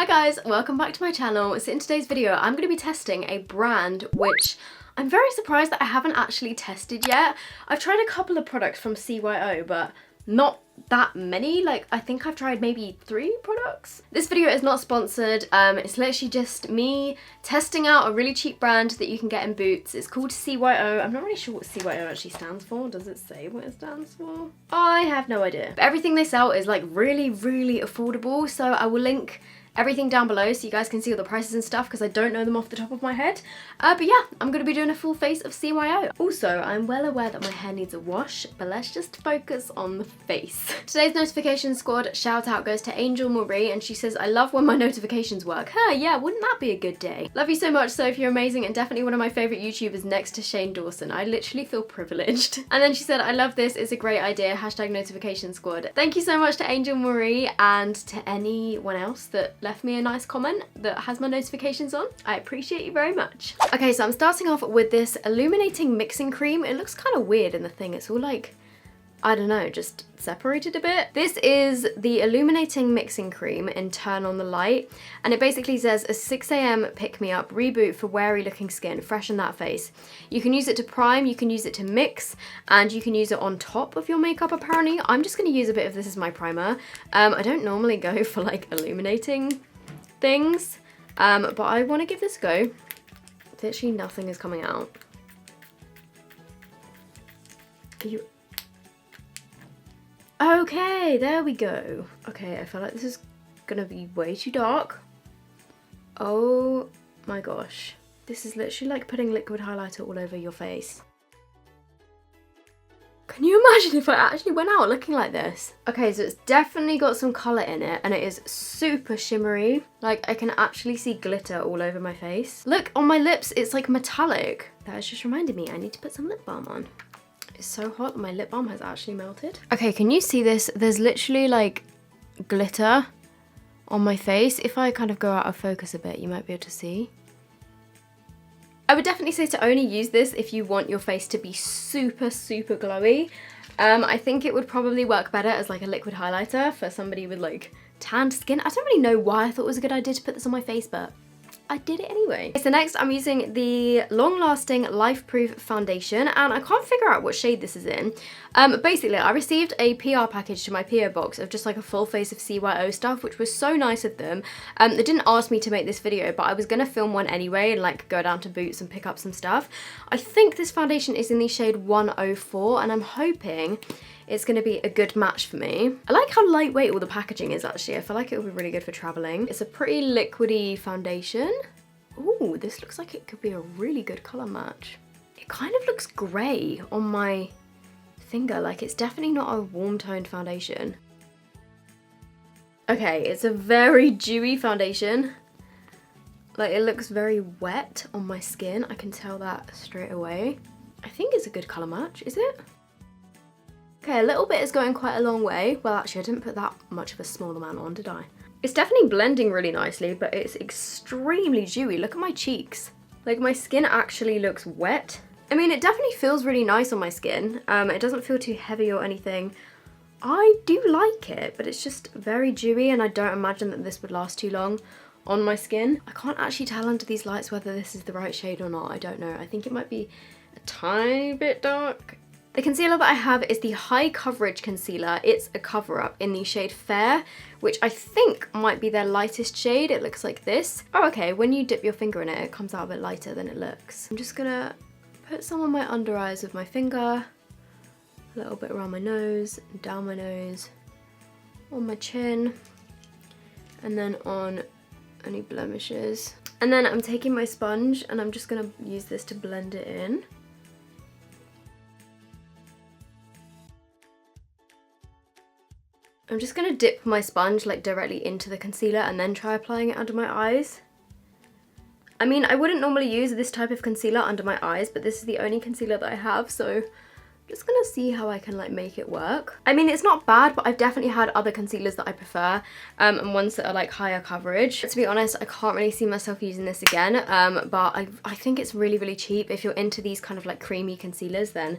Hi guys, welcome back to my channel. So in today's video, I'm going to be testing a brand which I'm very surprised that I haven't actually tested yet. I've tried a couple of products from CYO, but not that many. Like, I think I've tried maybe 3 products. This video is not sponsored. It's literally just me testing out a really cheap brand that you can get in Boots. It's called CYO. I'm not really sure what CYO actually stands for. Does it say what it stands for? I have no idea. But everything they sell is like really affordable, so I will link everything down below so you guys can see all the prices and stuff because I don't know them off the top of my head. But yeah, I'm going to be doing a full face of CYO. Also, I'm well aware that my hair needs a wash, but let's just focus on the face. Today's notification squad shout out goes to Angel Marie, and she says, I love when my notifications work. Huh, yeah, wouldn't that be a good day? Love you so much, Soph, you're amazing and definitely one of my favourite YouTubers next to Shane Dawson. I literally feel privileged. And then she said, I love this, it's a great idea, hashtag notification squad. Thank you so much to Angel Marie and to anyone else that left me a nice comment that has my notifications on. I appreciate you very much. Okay, so I'm starting off with this illuminating mixing cream. It looks kind of weird in the thing. It's all like, I don't know, just separated a bit. This is the illuminating mixing cream in Turn on the Light, and it basically says a 6 AM pick-me-up reboot for wary looking skin, freshen that face. You can use it to prime, you can use it to mix, and you can use it on top of your makeup apparently. I'm just gonna use a bit of this as my primer. I don't normally go for like illuminating things, but I want to give this a go. Literally nothing is coming out. Are you... Okay, there we go. Okay, I feel like this is gonna be way too dark. Oh my gosh. This is literally like putting liquid highlighter all over your face. Can you imagine if I actually went out looking like this? Okay, so it's definitely got some colour in it and it is super shimmery. Like, I can actually see glitter all over my face. Look, on my lips, it's like metallic. That has just reminded me I need to put some lip balm on. It's so hot that my lip balm has actually melted. Okay, can you see this? There's literally like glitter on my face. If I kind of go out of focus a bit, you might be able to see. I would definitely say to only use this if you want your face to be super glowy. I think it would probably work better as like a liquid highlighter for somebody with like tanned skin. I don't really know why I thought it was a good idea to put this on my face, but I did it anyway. So next I'm using the Long Lasting Life Proof Foundation, and I can't figure out what shade this is in. Basically, I received a PR package to my PO box of just like a full face of CYO stuff, which was so nice of them. They didn't ask me to make this video, but I was gonna film one anyway and like go down to Boots and pick up some stuff. I think this foundation is in the shade 104, and I'm hoping it's going to be a good match for me. I like how lightweight all the packaging is actually. I feel like it will be really good for traveling. It's a pretty liquidy foundation. Ooh, this looks like it could be a really good colour match. It kind of looks grey on my finger. Like, it's definitely not a warm toned foundation. Okay, it's a very dewy foundation. Like, it looks very wet on my skin. I can tell that straight away. I think it's a good colour match, is it? Okay, a little bit is going quite a long way. Well, actually, I didn't put that much of a small amount on, did I? It's definitely blending really nicely, but it's extremely dewy. Look at my cheeks. Like, my skin actually looks wet. I mean, it definitely feels really nice on my skin. It doesn't feel too heavy or anything. I do like it, but it's just very dewy, and I don't imagine that this would last too long on my skin. I can't actually tell under these lights whether this is the right shade or not. I don't know. I think it might be a tiny bit dark. The concealer that I have is the High Coverage Concealer. It's a cover-up in the shade Fair, which I think might be their lightest shade. It looks like this. Oh, okay, when you dip your finger in it, it comes out a bit lighter than it looks. I'm just gonna put some on my under eyes with my finger, a little bit around my nose, down my nose, on my chin, and then on any blemishes. And then I'm taking my sponge and I'm just gonna use this to blend it in. I'm just gonna dip my sponge like directly into the concealer and then try applying it under my eyes. I mean, I wouldn't normally use this type of concealer under my eyes, but this is the only concealer that I have, so I'm just gonna see how I can like make it work. I mean, it's not bad, but I've definitely had other concealers that I prefer, and ones that are like higher coverage. To be honest, I can't really see myself using this again, but I think it's really cheap. If you're into these kind of like creamy concealers, then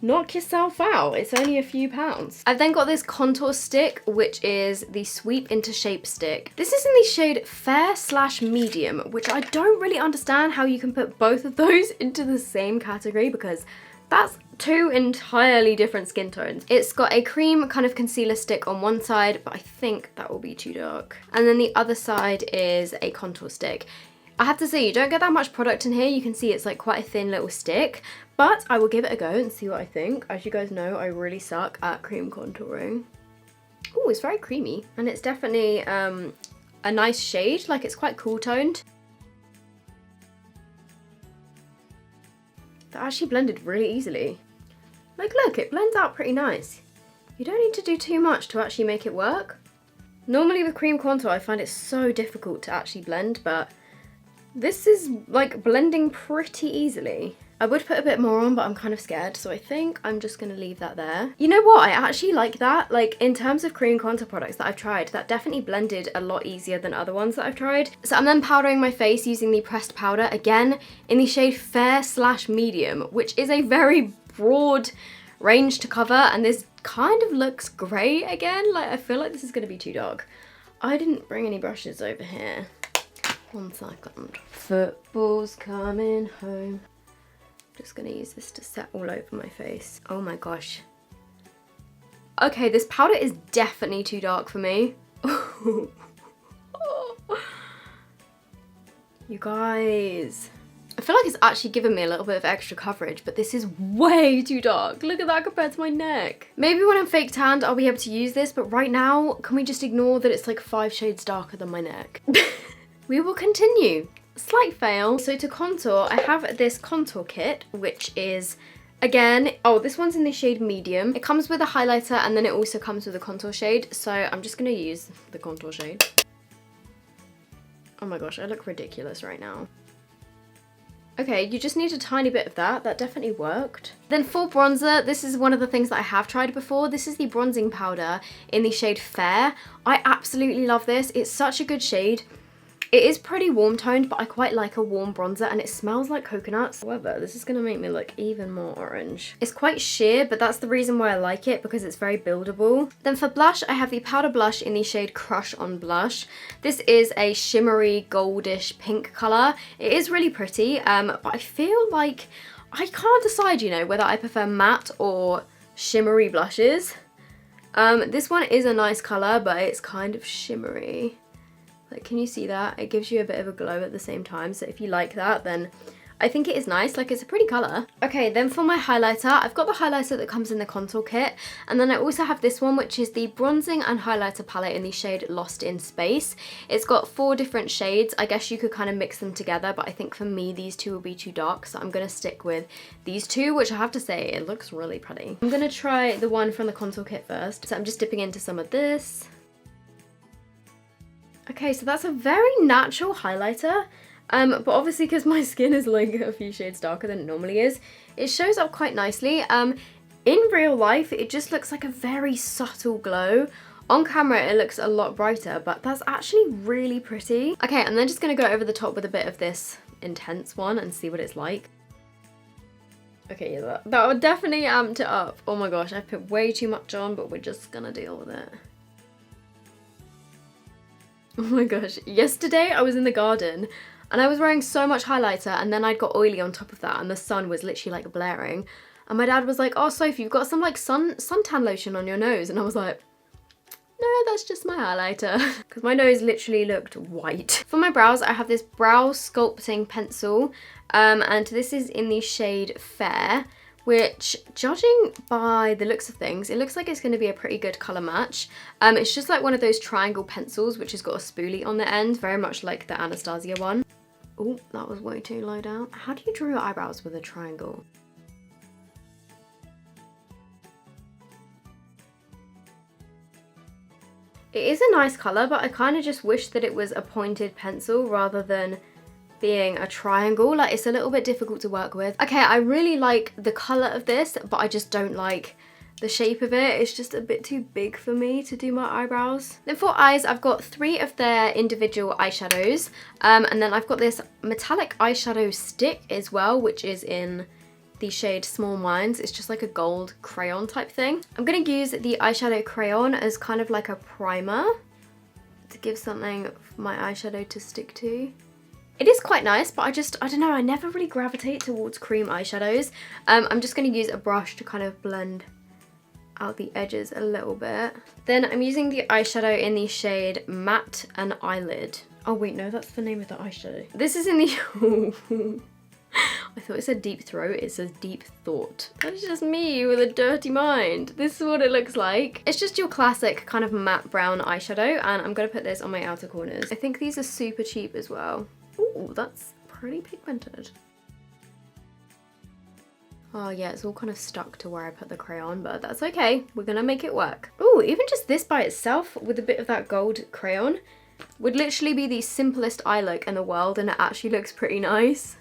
knock yourself out. It's only a few pounds. I've then got this contour stick, which is the Sweep into Shape stick. This is in the shade Fair/Medium, which I don't really understand how you can put both of those into the same category, because that's two entirely different skin tones. It's got a cream kind of concealer stick on one side, but I think that will be too dark. And then the other side is a contour stick. I have to say, you don't get that much product in here. You can see it's like quite a thin little stick, but I will give it a go and see what I think. As you guys know, I really suck at cream contouring. Oh, it's very creamy, and it's definitely a nice shade. Like, it's quite cool toned. That actually blended really easily. Like, look, it blends out pretty nice. You don't need to do too much to actually make it work. Normally with cream contour, I find it so difficult to actually blend, but this is like blending pretty easily. I would put a bit more on, but I'm kind of scared, so I think I'm just gonna leave that there. You know what? I actually like that. Like, in terms of cream contour products that I've tried, that definitely blended a lot easier than other ones that I've tried. So I'm then powdering my face using the pressed powder, again, in the shade Fair/Medium, which is a very broad range to cover, and this kind of looks grey again. Like, I feel like this is gonna be too dark. I didn't bring any brushes over here. 1 second. Football's coming home. Just gonna use this to set all over my face. Oh my gosh. Okay, this powder is definitely too dark for me. You guys. I feel like it's actually given me a little bit of extra coverage, but this is way too dark. Look at that compared to my neck. Maybe when I'm fake tanned, I'll be able to use this, but right now, can we just ignore that it's like 5 shades darker than my neck? We will continue. Slight fail. So to contour, I have this contour kit, which is, again, oh, this one's in the shade Medium. It comes with a highlighter, and then it also comes with a contour shade. So I'm just gonna use the contour shade. Oh my gosh, I look ridiculous right now. Okay, you just need a tiny bit of that. That definitely worked. Then for bronzer, this is one of the things that I have tried before. This is the bronzing powder in the shade Fair. I absolutely love this. It's such a good shade. It is pretty warm toned, but I quite like a warm bronzer, and it smells like coconuts. However, this is gonna make me look even more orange. It's quite sheer, but that's the reason why I like it, because it's very buildable. Then for blush, I have the powder blush in the shade Crush on Blush. This is a shimmery goldish pink color. It is really pretty, but I feel like I can't decide, you know, whether I prefer matte or shimmery blushes. This one is a nice color, but it's kind of shimmery. Like, can you see that? It gives you a bit of a glow at the same time, so if you like that, then I think it is nice. Like, it's a pretty colour. Okay, then for my highlighter, I've got the highlighter that comes in the contour kit, and then I also have this one, which is the bronzing and highlighter palette in the shade Lost in Space. It's got 4 different shades. I guess you could kind of mix them together, but I think for me, these two will be too dark, so I'm going to stick with these two, which I have to say, it looks really pretty. I'm going to try the one from the contour kit first. So I'm just dipping into some of this. Okay, so that's a very natural highlighter, but obviously because my skin is like a few shades darker than it normally is, it shows up quite nicely. In real life, it just looks like a very subtle glow. On camera, it looks a lot brighter, but that's actually really pretty. Okay, I'm then just gonna go over the top with a bit of this intense one and see what it's like. Okay, yeah, that would definitely amped it up. Oh my gosh, I put way too much on, but we're just gonna deal with it. Oh my gosh, yesterday I was in the garden and I was wearing so much highlighter, and then I'd got oily on top of that, and the sun was literally like blaring, and my dad was like, oh Sophie, you've got some like suntan lotion on your nose, and I was like, no, that's just my highlighter, because my nose literally looked white. For my brows, I have this brow sculpting pencil, and this is in the shade Fair, which, judging by the looks of things, it looks like it's going to be a pretty good colour match. It's just like one of those triangle pencils which has got a spoolie on the end, very much like the Anastasia one. Oh, that was way too low down. How do you draw your eyebrows with a triangle? It is a nice colour, but I kind of just wish that it was a pointed pencil rather than being a triangle. Like, it's a little bit difficult to work with. Okay, I really like the colour of this, but I just don't like the shape of it. It's just a bit too big for me to do my eyebrows. Then for eyes, I've got 3 of their individual eyeshadows, and then I've got this metallic eyeshadow stick as well, which is in the shade Small Minds. It's just like a gold crayon type thing. I'm going to use the eyeshadow crayon as kind of like a primer to give something for my eyeshadow to stick to. It is quite nice, but I don't know, I never really gravitate towards cream eyeshadows. I'm just going to use a brush to kind of blend out the edges a little bit. Then I'm using the eyeshadow in the shade Matte and Eyelid. Oh wait, no, that's the name of the eyeshadow. This is in the... I thought it said Deep Throat, it says Deep Thought. That's just me with a dirty mind. This is what it looks like. It's just your classic kind of matte brown eyeshadow, and I'm gonna put this on my outer corners. I think these are super cheap as well. Ooh, that's pretty pigmented. Oh yeah, it's all kind of stuck to where I put the crayon, but that's okay. We're gonna make it work. Ooh, even just this by itself with a bit of that gold crayon would literally be the simplest eye look in the world, and it actually looks pretty nice.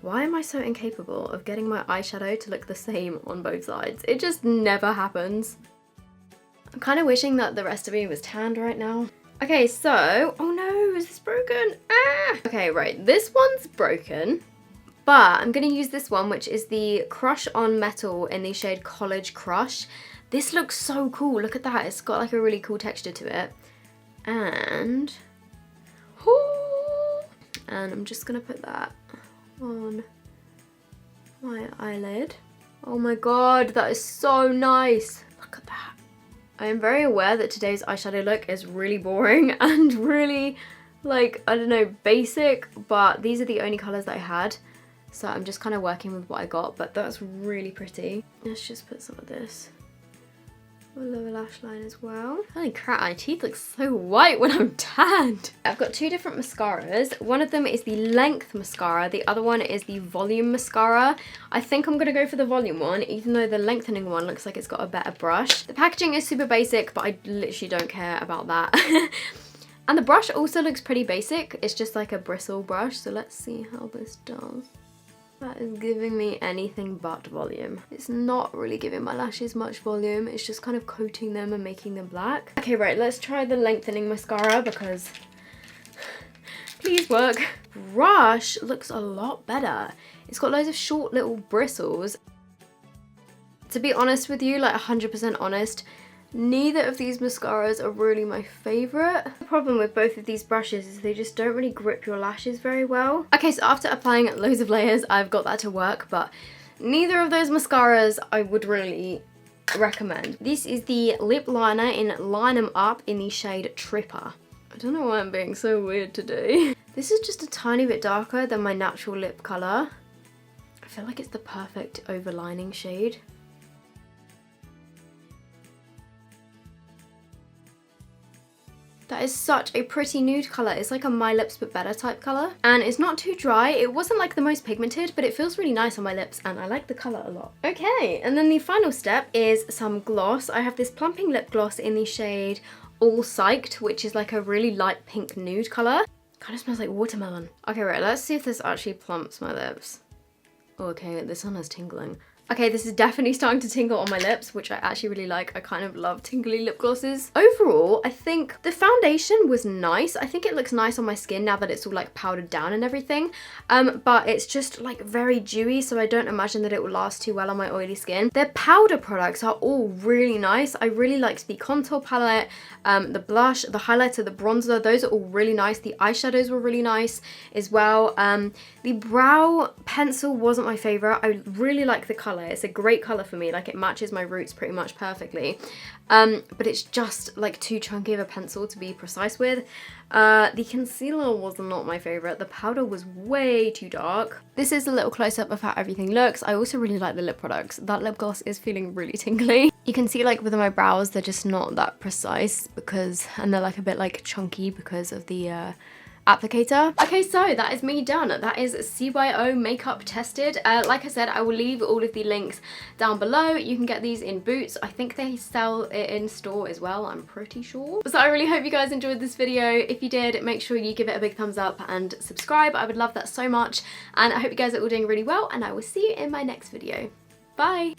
Why am I so incapable of getting my eyeshadow to look the same on both sides? It just never happens. I'm kind of wishing that the rest of me was tanned right now. Okay, so, oh no, is this broken? Ah! Okay, right, this one's broken, but I'm gonna use this one, which is the Crush on Metal in the shade College Crush. This looks so cool, look at that. It's got like a really cool texture to it. And I'm just gonna put that on my eyelid. Oh my god, that is so nice. Look at that. I am very aware that today's eyeshadow look is really boring and really, like, I don't know, basic, but these are the only colours that I had. So I'm just kind of working with what I got, but that's really pretty. Let's just put some of this lower lash line as well. Holy crap, my teeth look so white when I'm tanned. I've got two different mascaras. One of them is the Length mascara, the other one is the Volume mascara. I think I'm gonna go for the volume one, even though the lengthening one looks like it's got a better brush. The packaging is super basic, but I literally don't care about that. And the brush also looks pretty basic. It's just like a bristle brush, so let's see how this does. That is giving me anything but volume. It's not really giving my lashes much volume. It's just kind of coating them and making them black. Okay, right, let's try the lengthening mascara because please work. Brush looks a lot better. It's got loads of short little bristles. To be honest with you, like 100% honest, neither of these mascaras are really my favourite. The problem with both of these brushes is they just don't really grip your lashes very well. Okay, so after applying loads of layers, I've got that to work, but neither of those mascaras I would really recommend. This is the lip liner in Line 'Em Up in the shade Tripper. I don't know why I'm being so weird today. This is just a tiny bit darker than my natural lip colour. I feel like it's the perfect overlining shade. That is such a pretty nude colour. It's like a My Lips But Better type colour. And it's not too dry. It wasn't like the most pigmented, but it feels really nice on my lips and I like the colour a lot. Okay, and then the final step is some gloss. I have this plumping lip gloss in the shade All Psyched, which is like a really light pink nude colour. Kind of smells like watermelon. Okay, right, let's see if this actually plumps my lips. Oh, okay, this one is tingling. Okay, this is definitely starting to tingle on my lips, which I actually really like. I kind of love tingly lip glosses. Overall, I think the foundation was nice. I think it looks nice on my skin now that it's all like powdered down and everything. But it's just like very dewy, so I don't imagine that it will last too well on my oily skin. Their powder products are all really nice. I really liked the contour palette, the blush, the highlighter, the bronzer. Those are all really nice. The eyeshadows were really nice as well. The brow pencil wasn't my favorite. I really like the color. It's a great color for me, like it matches my roots pretty much perfectly, but it's just like too chunky of a pencil to be precise with. The concealer was not my favorite. The powder was way too dark. This is a little close-up of how everything looks. I also really like the lip products. That lip gloss is feeling really tingly. You can see like with my brows they're just not that precise and they're like a bit like chunky because of the applicator. Okay, so that is me done. That is CYO makeup tested. Like I said, I will leave all of the links down below. You can get these in Boots. I think they sell it in store as well, I'm pretty sure. So I really hope you guys enjoyed this video. If you did, make sure you give it a big thumbs up and subscribe. I would love that so much. And I hope you guys are all doing really well, and I will see you in my next video. Bye!